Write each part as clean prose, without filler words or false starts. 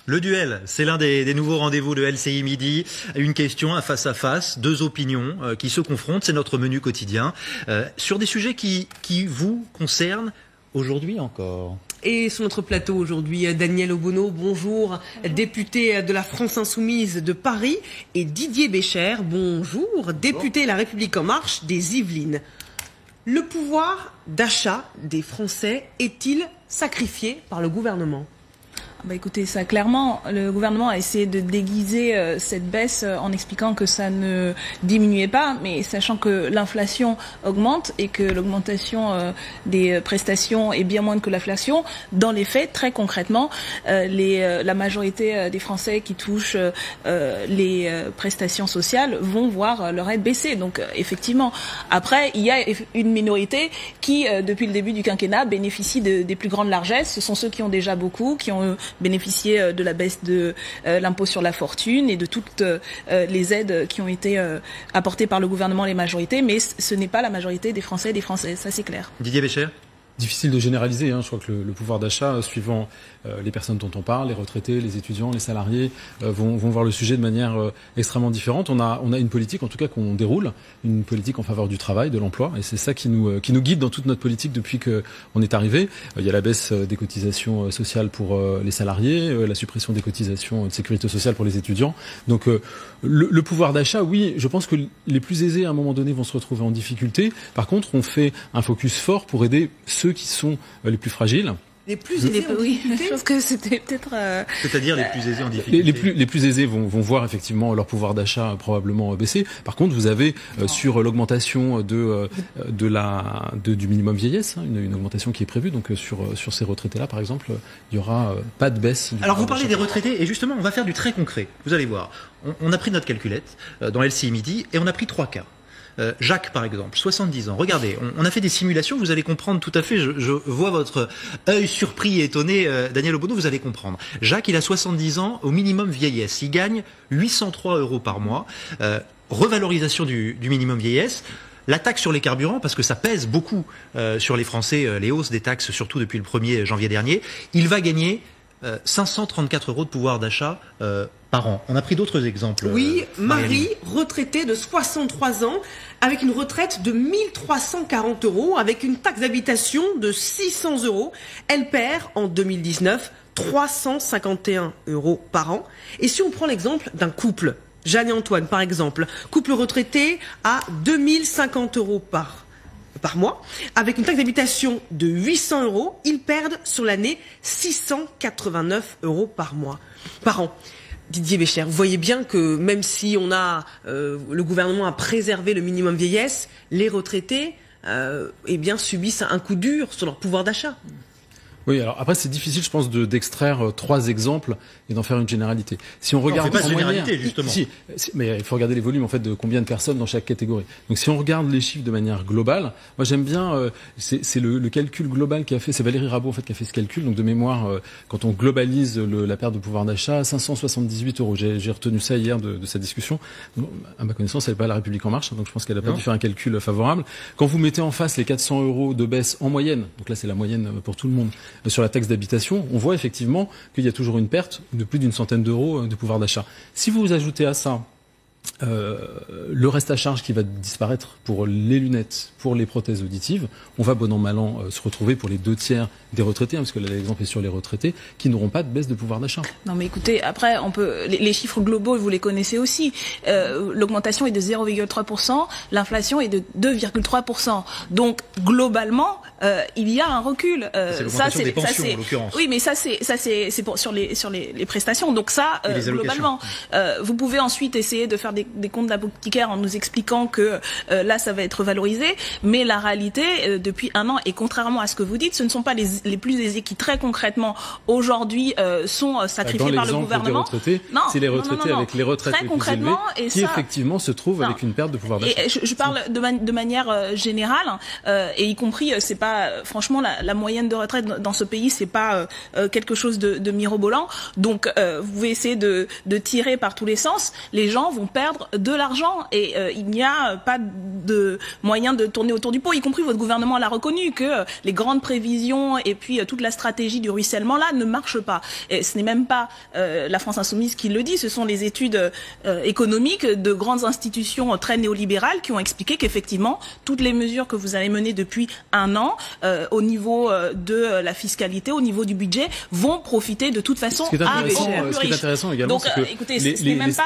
Le duel, c'est l'un des nouveaux rendez-vous de LCI Midi. Une question, un face-à-face, deux opinions qui se confrontent. C'est notre menu quotidien sur des sujets qui vous concernent aujourd'hui encore. Et sur notre plateau aujourd'hui, Daniel Obono, bonjour, député de la France Insoumise de Paris, et Didier Bécher, bonjour, député La République En Marche des Yvelines. Le pouvoir d'achat des Français est-il sacrifié par le gouvernement ? Bah écoutez, ça clairement, le gouvernement a essayé de déguiser cette baisse en expliquant que ça ne diminuait pas, mais sachant que l'inflation augmente et que l'augmentation des prestations est bien moindre que l'inflation, dans les faits, très concrètement, la majorité des Français qui touchent les prestations sociales vont voir leur aide baisser. Donc effectivement, après, il y a une minorité qui, depuis le début du quinquennat, bénéficie des plus grandes largesses. Ce sont ceux qui ont déjà beaucoup, qui ont bénéficier de la baisse de l'impôt sur la fortune et de toutes les aides qui ont été apportées par le gouvernement, les majorités, mais ce n'est pas la majorité des Français et des Françaises, ça c'est clair. Didier Bécher ? Difficile de généraliser, je crois que le pouvoir d'achat, suivant les personnes dont on parle, les retraités, les étudiants, les salariés, vont voir le sujet de manière extrêmement différente. On a une politique, en tout cas, qu'on déroule, une politique en faveur du travail, de l'emploi, et c'est ça qui nous guide dans toute notre politique depuis qu'on est arrivé. Il y a la baisse des cotisations sociales pour les salariés, la suppression des cotisations de sécurité sociale pour les étudiants. Donc le pouvoir d'achat, oui, je pense que les plus aisés, à un moment donné, vont se retrouver en difficulté. Par contre, on fait un focus fort pour aider ceux qui sont les plus fragiles. Les plus aisés en difficulté ? Je pense que c'était peut-être... C'est-à-dire les plus aisés en difficulté. Les plus aisés vont voir effectivement leur pouvoir d'achat probablement baisser. Par contre, vous avez sur l'augmentation du minimum vieillesse, une augmentation qui est prévue. Donc sur ces retraités-là, par exemple, il y aura pas de baisse. Alors vous parlez des retraités, et justement, on va faire du très concret. Vous allez voir, on a pris notre calculette dans LCI Midi, et on a pris 3 cas. Jacques, par exemple, 70 ans. Regardez, on a fait des simulations, vous allez comprendre tout à fait. Je vois votre œil surpris et étonné, Daniel Obono, vous allez comprendre. Jacques, il a 70 ans au minimum vieillesse. Il gagne 803 € par mois. Revalorisation du minimum vieillesse. La taxe sur les carburants, parce que ça pèse beaucoup sur les Français, les hausses des taxes, surtout depuis le 1er janvier dernier. Il va gagner 534 € de pouvoir d'achat par an. On a pris d'autres exemples. Oui, Marie, retraitée de 63 ans, avec une retraite de 1340 €, avec une taxe d'habitation de 600 €. Elle perd en 2019 351 € par an. Et si on prend l'exemple d'un couple, Jeanne et Antoine par exemple, couple retraité à 2050 € par mois, avec une taxe d'habitation de 800 €, ils perdent sur l'année 689 € par an. Didier Bécher, vous voyez bien que même si le gouvernement a préservé le minimum vieillesse, les retraités subissent un coup dur sur leur pouvoir d'achat. Oui, alors après c'est difficile, je pense, d'extraire 3 exemples et d'en faire une généralité. Si on regarde on fait pas de généralité, justement. Mais il faut regarder les volumes en fait de combien de personnes dans chaque catégorie. Donc si on regarde les chiffres de manière globale, moi j'aime bien c'est le calcul global qu'a fait, c'est Valérie Rabault en fait qui a fait ce calcul. Donc de mémoire, quand on globalise la perte de pouvoir d'achat, 578 €. J'ai retenu ça hier de sa discussion. À ma connaissance, elle n'est pas La République En Marche, donc je pense qu'elle n'a pas dû faire un calcul favorable. Quand vous mettez en face les 400 € de baisse en moyenne, donc là c'est la moyenne pour tout le monde. Sur la taxe d'habitation, on voit effectivement qu'il y a toujours une perte de plus d'une centaine d'euros de pouvoir d'achat. Si vous ajoutez à ça le reste à charge qui va disparaître pour les lunettes, pour les prothèses auditives, on va bon an mal an se retrouver pour les 2/3 des retraités, parce que l'exemple est sur les retraités, qui n'auront pas de baisse de pouvoir d'achat. Non mais écoutez, après les chiffres globaux, vous les connaissez aussi. L'augmentation est de 0,3%, l'inflation est de 2,3%. Donc globalement, il y a un recul. C'est l'augmentation des pensions en l'occurrence. Oui, mais ça c'est sur les prestations. Donc ça globalement, vous pouvez ensuite essayer de faire des comptes d'apothicaire en nous expliquant que là ça va être valorisé, mais la réalité depuis un an, et contrairement à ce que vous dites, ce ne sont pas les plus aisés qui très concrètement aujourd'hui sont sacrifiés par le gouvernement. C'est les retraités avec les retraites les plus élevées qui effectivement se trouvent avec une perte de pouvoir d'achat. Et je parle de manière générale, et y compris c'est pas franchement la moyenne de retraite dans ce pays, c'est pas quelque chose de mirobolant. Donc vous pouvez essayer de tirer par tous les sens, les gens vont perdre perdre de l'argent et il n'y a pas de moyen de tourner autour du pot, y compris votre gouvernement l'a reconnu que les grandes prévisions et puis toute la stratégie du ruissellement là ne marche pas. Et ce n'est même pas la France Insoumise qui le dit, ce sont les études économiques de grandes institutions très néolibérales qui ont expliqué qu'effectivement toutes les mesures que vous avez menées depuis un an au niveau de la fiscalité, au niveau du budget vont profiter de toute façon à aux plus riches. Intéressant également, donc, c'est que écoutez,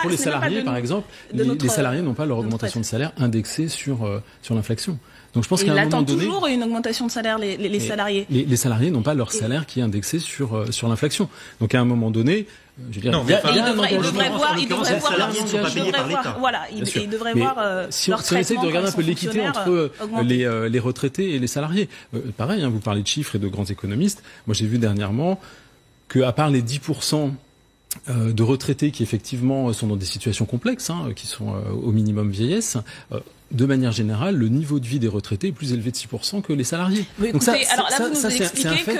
pour les salariés, par exemple, les salariés n'ont pas leur augmentation de salaire indexée sur l'inflation. Donc je pense qu'à un moment donné, ils attendent toujours une augmentation de salaire, les salariés. Les salariés n'ont pas leur salaire qui est indexé sur l'inflation. Donc à un moment donné, je veux dire, ils devraient voir, ils devraient voir si on essaie de regarder un peu l'équité entre les retraités et les salariés. Pareil, vous parlez de chiffres et de grands économistes. Moi, j'ai vu dernièrement que, à part les 10% de retraités qui effectivement sont dans des situations complexes, qui sont au minimum vieillesse, de manière générale, le niveau de vie des retraités est plus élevé de 6% que les salariés. Oui, écoutez, donc alors là, vous nous expliquez que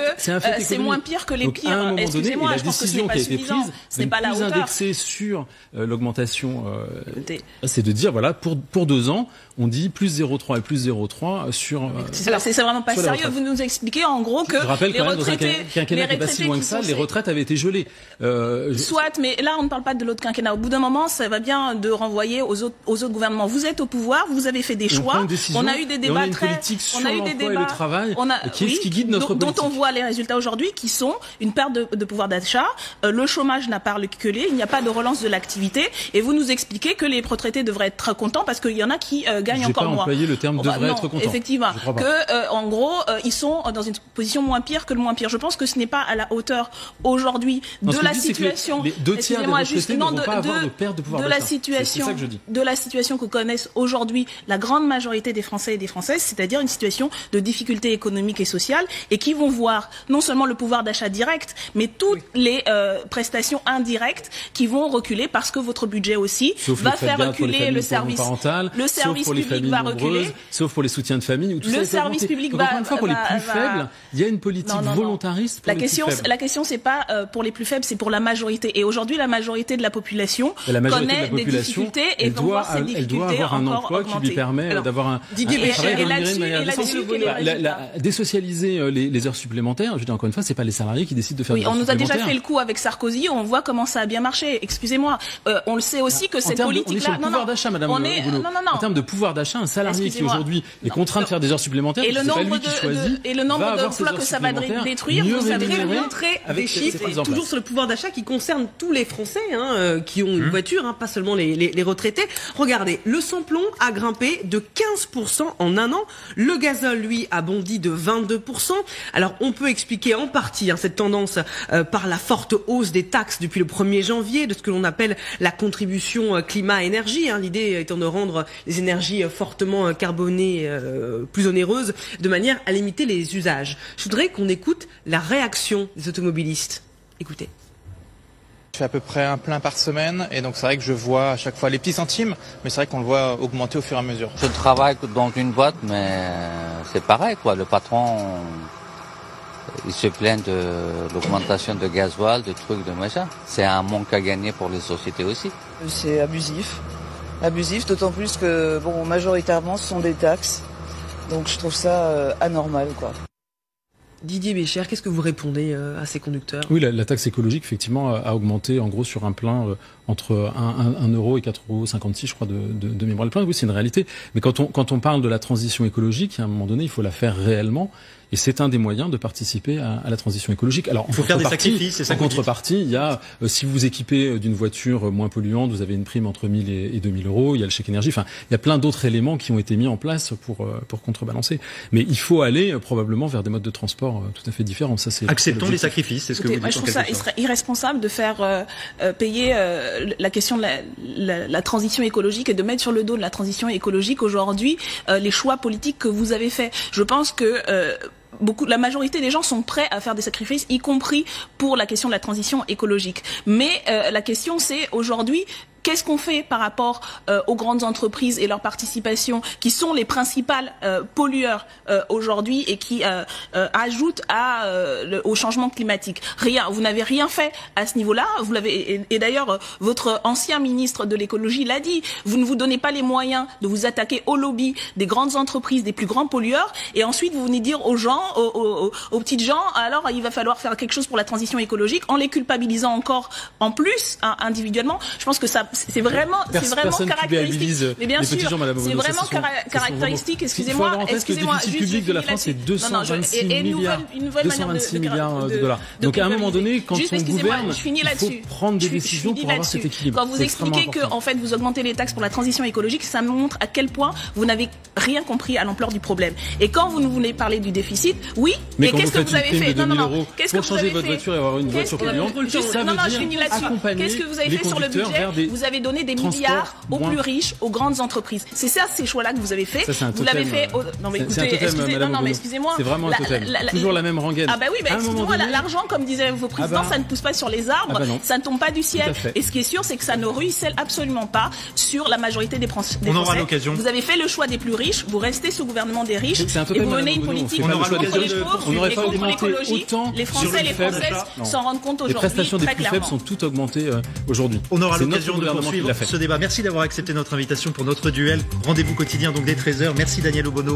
c'est moins pire que les pires. À un moment donné, excusez-moi, la décision qui a été prise n'est pas la hauteur. Indexée sur l'augmentation, c'est de dire, voilà, pour 2 ans, on dit plus 0,3 et plus 0,3 sur... c'est vraiment pas sérieux. Vous nous expliquez en gros que je rappelle quand même, dans un quinquennat qui n'est pas si loin que ça, les retraites avaient été gelées. Soit, mais là, on ne parle pas de l'autre quinquennat. Au bout d'un moment, ça va bien de renvoyer aux autres gouvernements. Vous êtes au pouvoir, vous avez fait des choix. On a eu des débats on a eu des débats et le travail qui guide notre politique. Dont on voit les résultats aujourd'hui, qui sont une perte de pouvoir d'achat. Le chômage n'a pas reculé, il n'y a pas de relance de l'activité. Et vous nous expliquez que les retraités devraient être contents parce qu'il y en a qui gagnent encore moins. J'ai pas employé le terme devrait être content. Effectivement, en gros, ils sont dans une position moins pire que le moins pire. Je pense que ce n'est pas à la hauteur aujourd'hui de la situation. Les 2 tiers des retraités ne vont pas avoir de perte de pouvoir d'achat. C'est ça que je dis. De la situation que connaissent aujourd'hui la grande majorité des Français et des Françaises, c'est-à-dire une situation de difficulté économique et sociale, et qui vont voir non seulement le pouvoir d'achat direct, mais toutes les prestations indirectes qui vont reculer parce que votre budget aussi va faire reculer le service public va reculer, sauf pour les soutiens de famille ou tout le service public va. Encore une fois, pour les plus faibles, il y a une politique volontariste pour les plus faibles. La question, c'est pas pour les plus faibles, c'est pour la majorité. Et aujourd'hui, la majorité de la population connaît des difficultés et voit ces difficultés elle doit avoir un emploi qui lui permet d'avoir un désocialiser les heures supplémentaires. Je dis encore une fois, c'est pas les salariés qui décident de faire des heures supplémentaires. On nous a déjà fait le coup avec Sarkozy, on voit comment ça a bien marché. Excusez-moi, on le sait aussi que cette politique-là... On est sur le pouvoir d'achat, madame Goulot. En termes de pouvoir d'achat, un salarié qui aujourd'hui est contraint de faire des heures supplémentaires, et le nombre d'emplois que ça va détruire, vous avez montrer des chiffres toujours sur le pouvoir d'achat qui concerne tous les Français qui ont une voiture, pas seulement les retraités. Regardez, le samplon a grimpé de 15% en un an. Le gazole, lui, a bondi de 22%. Alors, on peut expliquer en partie cette tendance par la forte hausse des taxes depuis le 1er janvier, de ce que l'on appelle la contribution climat-énergie. L'idée étant de rendre les énergies fortement carbonées plus onéreuses, de manière à limiter les usages. Je voudrais qu'on écoute la réaction des automobilistes. Écoutez. Je fais à peu près un plein par semaine et donc c'est vrai que je vois à chaque fois les petits centimes, mais c'est vrai qu'on le voit augmenter au fur et à mesure. Je travaille dans une boîte, mais c'est pareil quoi. Le patron, il se plaint de l'augmentation de gasoil, de trucs, de machin. C'est un manque à gagner pour les sociétés aussi. C'est abusif. Abusif, d'autant plus que majoritairement ce sont des taxes. Donc je trouve ça anormal quoi. Didier Bécher, qu'est-ce que vous répondez à ces conducteurs? Oui, la taxe écologique, effectivement, a augmenté, en gros, sur un plein entre 1 euro et 4,56 €, je crois, de mémoire. Le plein, oui, c'est une réalité. Mais quand on parle de la transition écologique, à un moment donné, il faut la faire réellement. Et c'est un des moyens de participer à la transition écologique. Alors, il faut faire des sacrifices, c'est ça. En contrepartie, il y a, si vous vous équipez d'une voiture moins polluante, vous avez une prime entre 1 000 et 2 000 €. Il y a le chèque énergie. Enfin, il y a plein d'autres éléments qui ont été mis en place pour contrebalancer. Mais il faut aller probablement vers des modes de transport tout à fait différents. Ça, c'est acceptons les sacrifices. C'est ce que vous dites. Moi, je trouve ça irresponsable de faire payer la question de la transition écologique et de mettre sur le dos de la transition écologique aujourd'hui les choix politiques que vous avez faits. Je pense que la majorité des gens sont prêts à faire des sacrifices, y compris pour la question de la transition écologique. Mais la question, c'est aujourd'hui, Qu'est-ce qu'on fait par rapport aux grandes entreprises et leur participation, qui sont les principales pollueurs aujourd'hui et qui ajoutent au changement climatique? Rien. Vous n'avez rien fait à ce niveau-là. Vous l'avez, et d'ailleurs, votre ancien ministre de l'écologie l'a dit. Vous ne vous donnez pas les moyens de vous attaquer au lobby des grandes entreprises, des plus grands pollueurs, et ensuite vous venez dire aux gens, aux petites gens, alors il va falloir faire quelque chose pour la transition écologique, en les culpabilisant encore en plus individuellement. Je pense que ça, c'est vraiment caractéristique. Mais bien sûr, c'est vraiment caractéristique. Excusez-moi, le déficit public de la France c'est 226 milliards de dollars. Donc à un moment donné, quand on gouverne, il faut prendre des décisions pour avoir cet équilibre. Quand vous expliquez que en fait vous augmentez les taxes pour la transition écologique, ça montre à quel point vous n'avez rien compris à l'ampleur du problème. Et quand vous nous voulez parler du déficit, oui, mais qu'est-ce que vous avez fait? Non, qu'est-ce que pour changer votre voiture et avoir une voiture polluante, ça veut dire accompagner. Qu'est-ce que vous avez fait sur le budget? Vous avez donné des milliards aux plus riches, aux grandes entreprises. C'est ça, ces choix-là que vous avez fait. Vous l'avez fait. Non mais écoutez, excusez-moi. C'est vraiment un totem. Toujours la même rengaine. Ah bah oui, excusez-moi, l'argent, comme disaient vos présidents, ça ne pousse pas sur les arbres, ça ne tombe pas du ciel. Et ce qui est sûr, c'est que ça ne ruisselle absolument pas sur la majorité des Français. On aura l'occasion. Vous avez fait le choix des plus riches, vous restez sous le gouvernement des riches, et vous menez une politique contre les pauvres et contre l'écologie. Les Français et les Françaises s'en rendent compte aujourd'hui. Les prestations des plus faibles sont toutes augmentées aujourd'hui. On aura l'occasion de poursuivre ce débat. Merci d'avoir accepté notre invitation pour notre duel. Rendez-vous quotidien donc dès 13h. Merci Daniel Obono.